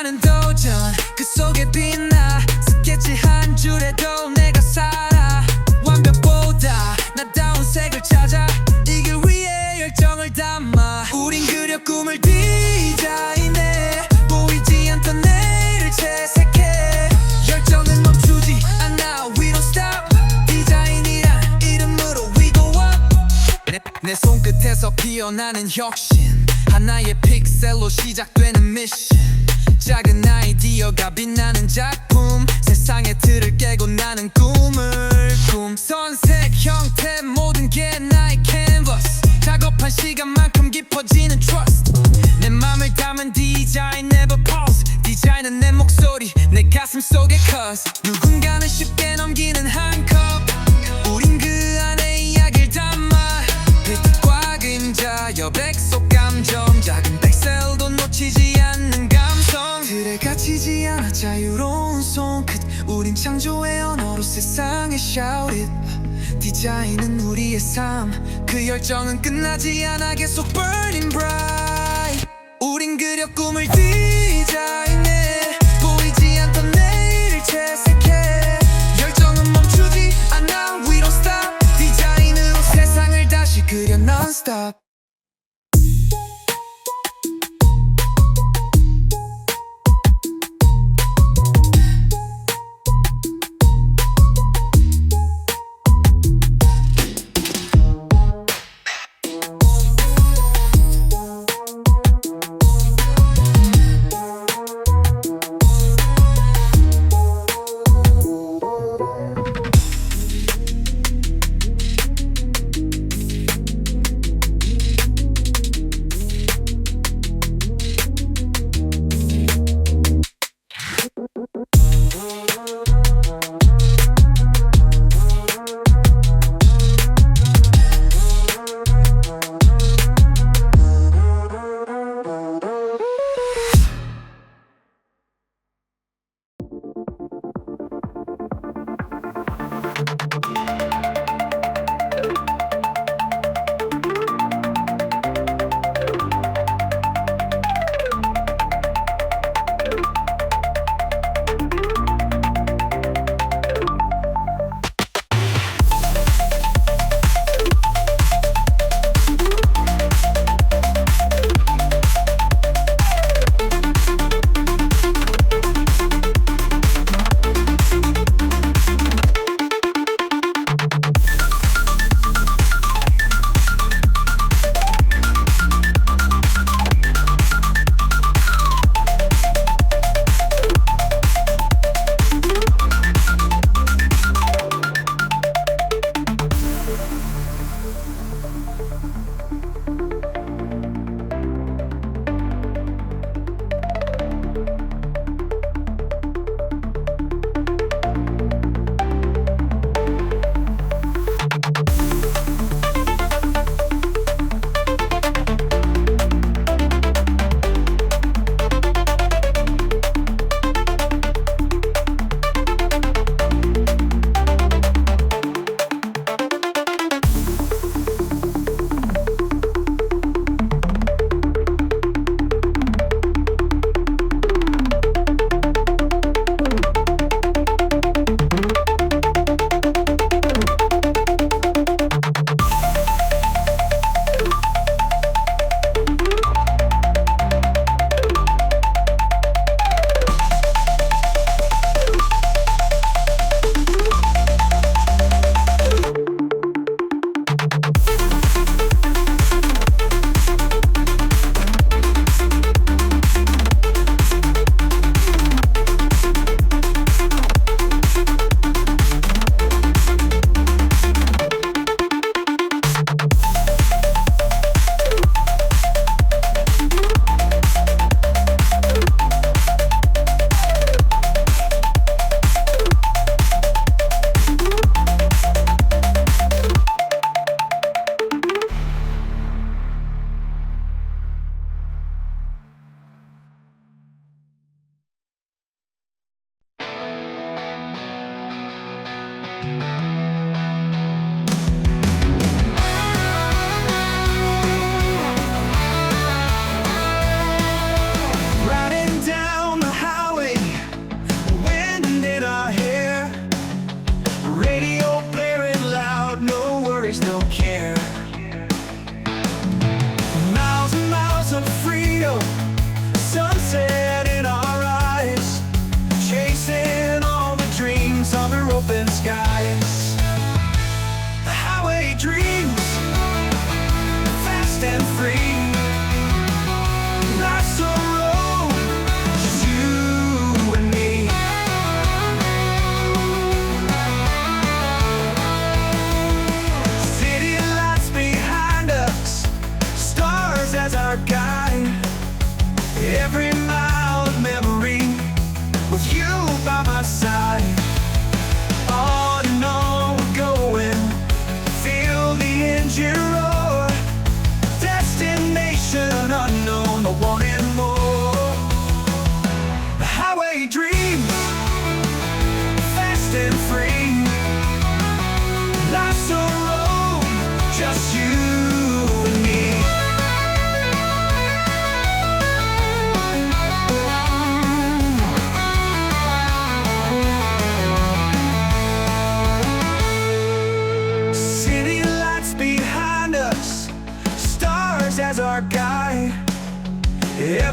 많은 도전 그 속에 빛나 스케치 한 줄에도 내가 살아 완벽보다 나다운 색을 찾아 이 길 위에 열정을 담아 우린 그려 꿈을 디자인해 보이지 않던 내일을 채색해 열정은 멈추지 않아 We don't stop 디자인이란 이름으로 we go up 내 손끝에서 피어나는 혁신 하나의 픽셀로 시작되는 미션 작은 아이디어가 빛나는 작품 세상의 틀을 깨고 나는 꿈 선색 형태 모든 게 나의 캔버스 작업한 시간만큼 깊어지는 trust 내 맘을 담은 디자인 never pause 디자인은 내 목소리 내 가슴 속에 cause 누군가는 쉽게 넘기는 한 컵 우린 그 안에 이야기를 담아 빛과 그림자 여백 속 감정 작은 백셀도 놓치지 않는 감성 틀에 갇히지 않아 자유로운 손끝 우린 창조의 언어로 세상에 shout it 디자인은 우리의 삶 그 열정은 끝나지 않아 계속 burning bright 우린 그려 꿈을 디자인해 보이지 않던 내일을 채색해 열정은 멈추지 않아 We don't stop 디자인으로 세상을 다시 그려 non-stop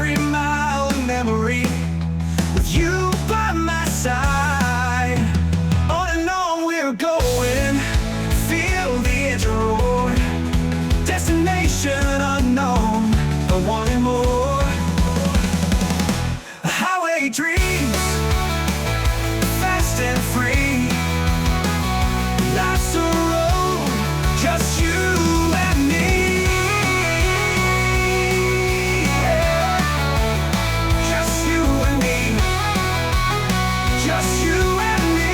every mile of memory with you by my side. On and on we're going, feel the engine roar. Destination unknown, but wanting more. Highway dreams, fast and free. Life's a road, just you and me. Yeah. Just you and me. Just you and me.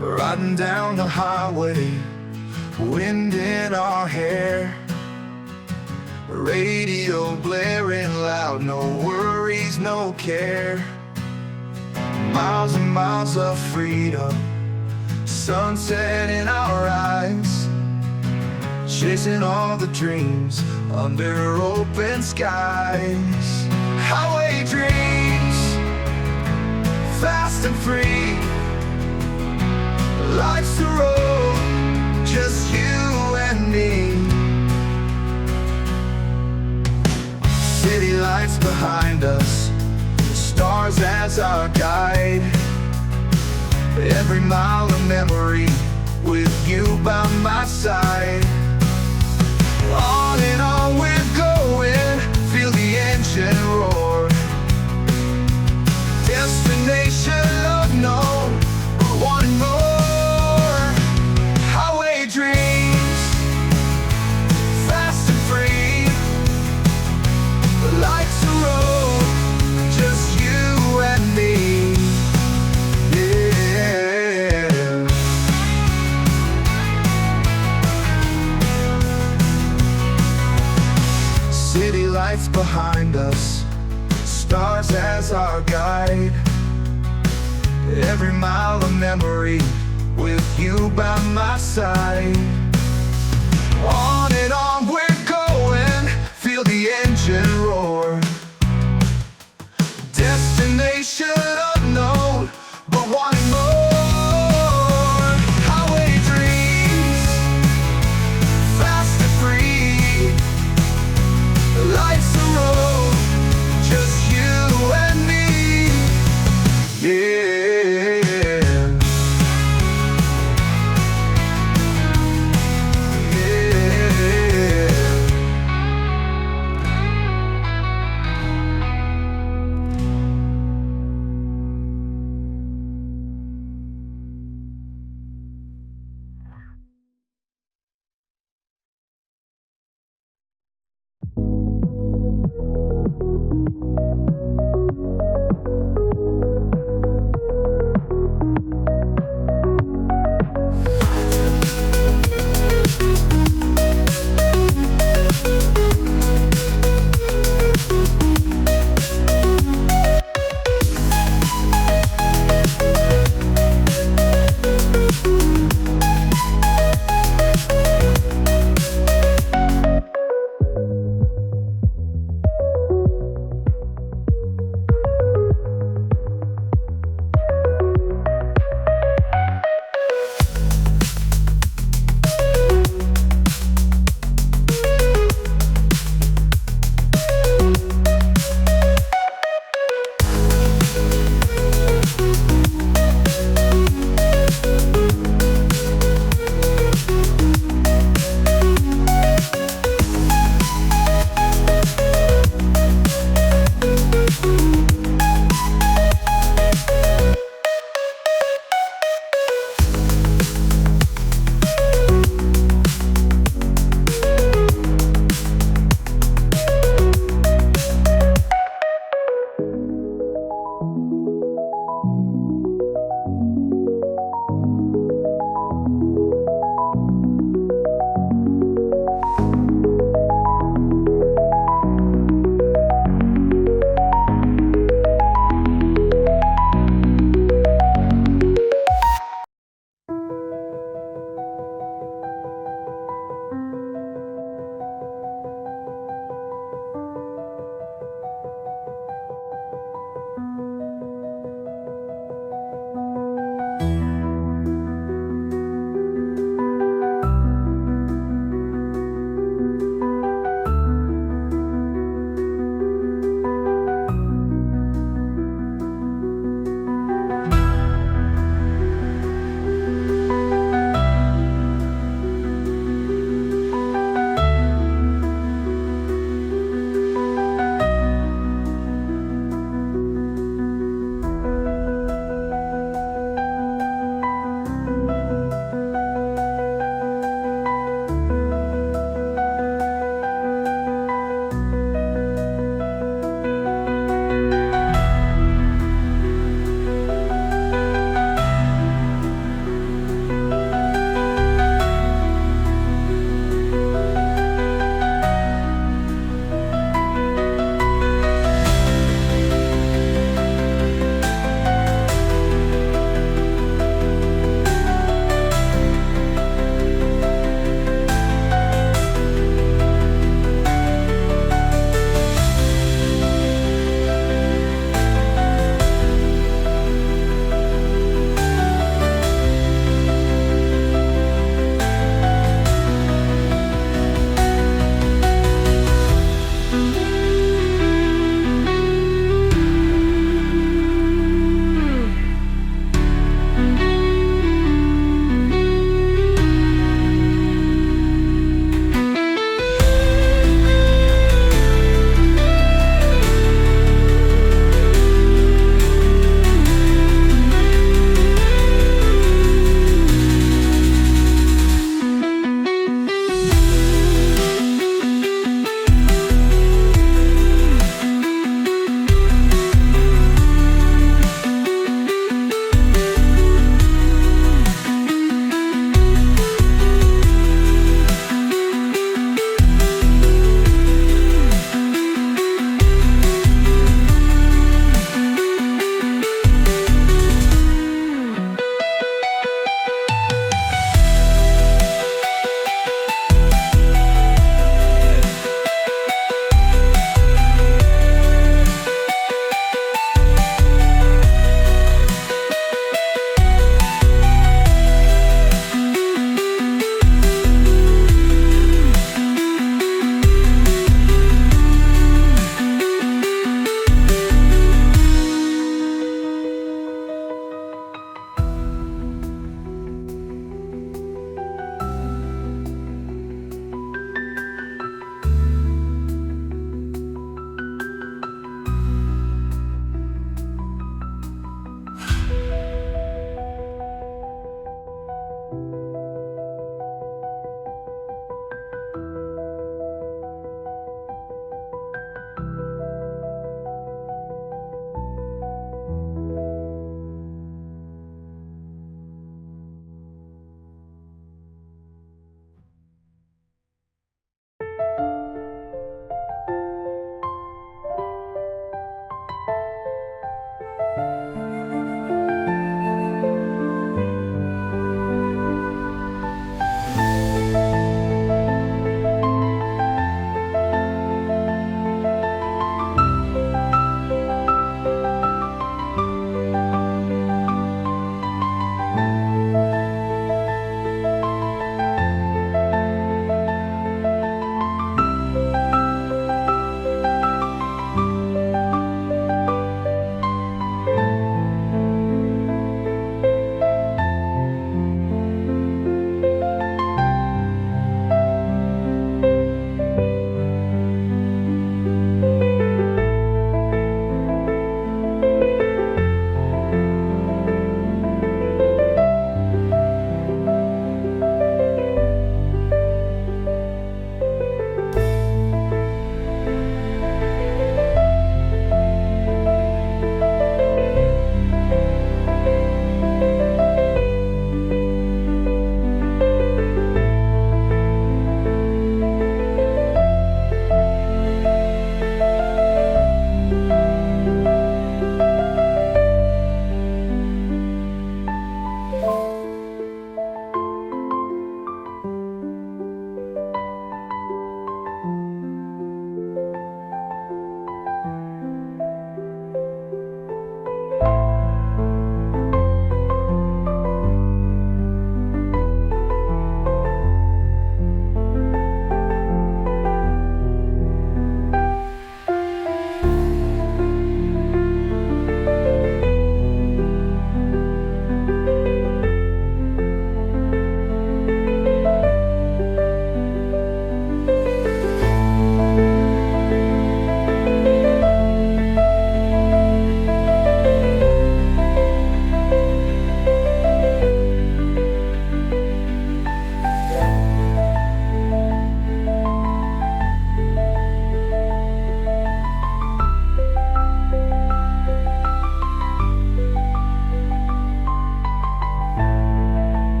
Riding down the highway, wind in our hair, radio blaring loud, no worries, no care. Miles and miles of freedom, sunset in our eyes, chasing all the dreams under open skies. Highway dreams, fast and free. Life's the road, just you and me. City lights behind us, stars as our guide. Every mile of memory with you by my side. On and on we're going, feel the engine roar. Destination unknown, but wanting more. Life's a road, just you and me. Yeah. City lights behind us, stars as our guide. Every mile of memory with you by my side. On and on we're going, feel the engine roar. Destination unknown, but wanting more. Highway dreams, fast and free. Life's a road, just you and me. Yeah. 음.